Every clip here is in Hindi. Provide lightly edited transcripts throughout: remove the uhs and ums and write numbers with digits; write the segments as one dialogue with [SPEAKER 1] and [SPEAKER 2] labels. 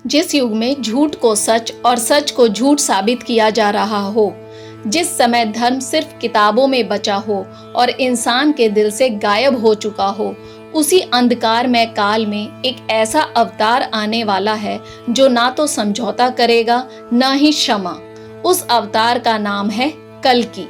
[SPEAKER 1] जिस युग में झूठ को सच और सच को झूठ साबित किया जा रहा हो, जिस समय धर्म सिर्फ किताबों में बचा हो और इंसान के दिल से गायब हो चुका हो, उसी अंधकारमय काल में एक ऐसा अवतार आने वाला है जो ना तो समझौता करेगा ना ही क्षमा। उस अवतार का नाम है कल्कि।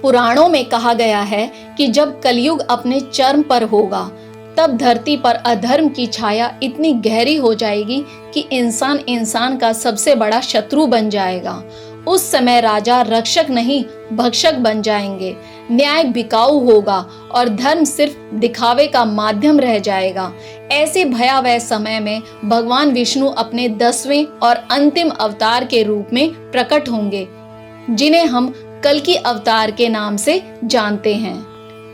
[SPEAKER 1] पुराणों में कहा गया है कि जब कलयुग अपने चरम पर होगा, तब धरती पर अधर्म की छाया इतनी गहरी हो जाएगी कि इंसान का सबसे बड़ा शत्रु बन जाएगा। उस समय राजा रक्षक नहीं भक्षक बन जाएंगे, न्याय बिकाऊ होगा और धर्म सिर्फ दिखावे का माध्यम रह जाएगा। ऐसे भयावह समय में भगवान विष्णु अपने 10वें और अंतिम अवतार के रूप में प्रकट होंगे, जिन्हें हम कल्कि अवतार के नाम से जानते हैं।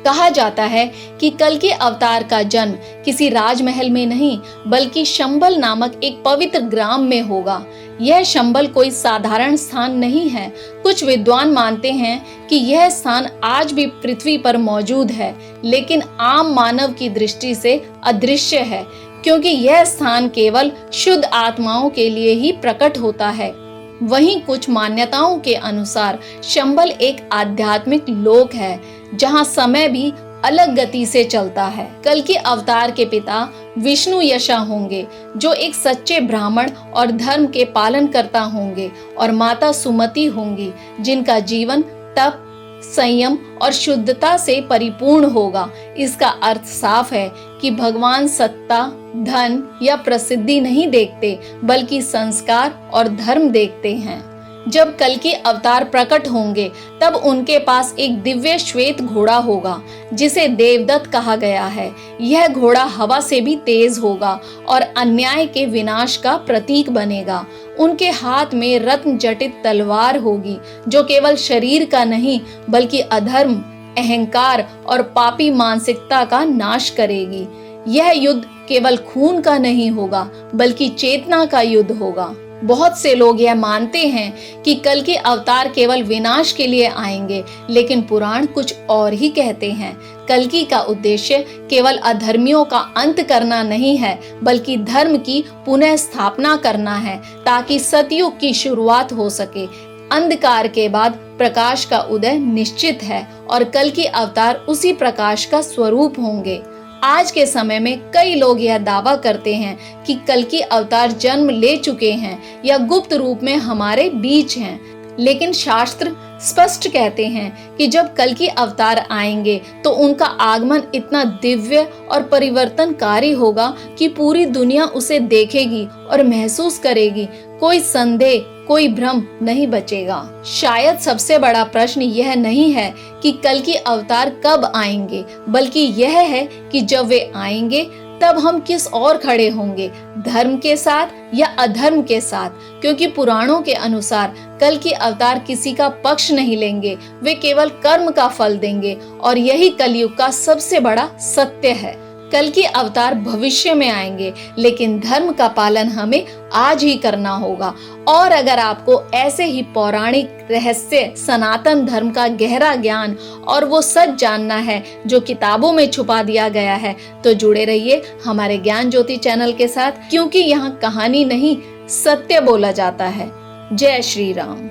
[SPEAKER 1] कहा जाता है कि कल्कि अवतार का जन्म किसी राजमहल में नहीं बल्कि शंबल नामक एक पवित्र ग्राम में होगा। यह शंबल कोई साधारण स्थान नहीं है। कुछ विद्वान मानते हैं कि यह स्थान आज भी पृथ्वी पर मौजूद है, लेकिन आम मानव की दृष्टि से अदृश्य है, क्योंकि यह स्थान केवल शुद्ध आत्माओं के लिए ही प्रकट होता है। वहीं कुछ मान्यताओं के अनुसार शंबल एक आध्यात्मिक लोक है, जहां समय भी अलग गति से चलता है। कल्कि अवतार के पिता विष्णु यशा होंगे, जो एक सच्चे ब्राह्मण और धर्म के पालन करता होंगे, और माता सुमति होंगी, जिनका जीवन तप, संयम और शुद्धता से परिपूर्ण होगा। इसका अर्थ साफ है कि भगवान सत्ता, धन या प्रसिद्धि नहीं देखते, बल्कि संस्कार और धर्म देखते हैं। जब कल्कि अवतार प्रकट होंगे, तब उनके पास एक दिव्य श्वेत घोड़ा होगा, जिसे देवदत्त कहा गया है। यह घोड़ा हवा से भी तेज होगा और अन्याय के विनाश का प्रतीक बनेगा। उनके हाथ में रत्न जटित तलवार होगी, जो केवल शरीर का नहीं बल्कि अधर्म, अहंकार और पापी मानसिकता का नाश करेगी। यह युद्ध केवल खून का नहीं होगा, बल्कि चेतना का युद्ध होगा। बहुत से लोग यह मानते हैं कि कल्कि अवतार केवल विनाश के लिए आएंगे, लेकिन पुराण कुछ और ही कहते हैं। कल्कि का उद्देश्य केवल अधर्मियों का अंत करना नहीं है, बल्कि धर्म की पुनः स्थापना करना है, ताकि सतयुग की शुरुआत हो सके। अंधकार के बाद प्रकाश का उदय निश्चित है, और कल्कि अवतार उसी प्रकाश का स्वरूप होंगे। आज के समय में कई लोग यह दावा करते हैं कि कल्कि अवतार जन्म ले चुके हैं या गुप्त रूप में हमारे बीच हैं, लेकिन शास्त्र स्पष्ट कहते हैं कि जब कल्कि अवतार आएंगे तो उनका आगमन इतना दिव्य और परिवर्तनकारी होगा कि पूरी दुनिया उसे देखेगी और महसूस करेगी। कोई संदेह, कोई भ्रम नहीं बचेगा। शायद सबसे बड़ा प्रश्न यह नहीं है कि कल्कि अवतार कब आएंगे, बल्कि यह है कि जब वे आएंगे तब हम किस ओर खड़े होंगे, धर्म के साथ या अधर्म के साथ। क्योंकि पुराणों के अनुसार कल्कि अवतार किसी का पक्ष नहीं लेंगे, वे केवल कर्म का फल देंगे, और यही कलयुग का सबसे बड़ा सत्य है। कल्कि अवतार भविष्य में आएंगे, लेकिन धर्म का पालन हमें आज ही करना होगा। और अगर आपको ऐसे ही पौराणिक रहस्य, सनातन धर्म का गहरा ज्ञान और वो सच जानना है जो किताबों में छुपा दिया गया है, तो जुड़े रहिए हमारे ज्ञान ज्योति चैनल के साथ, क्योंकि यहाँ कहानी नहीं सत्य बोला जाता है। जय श्री राम।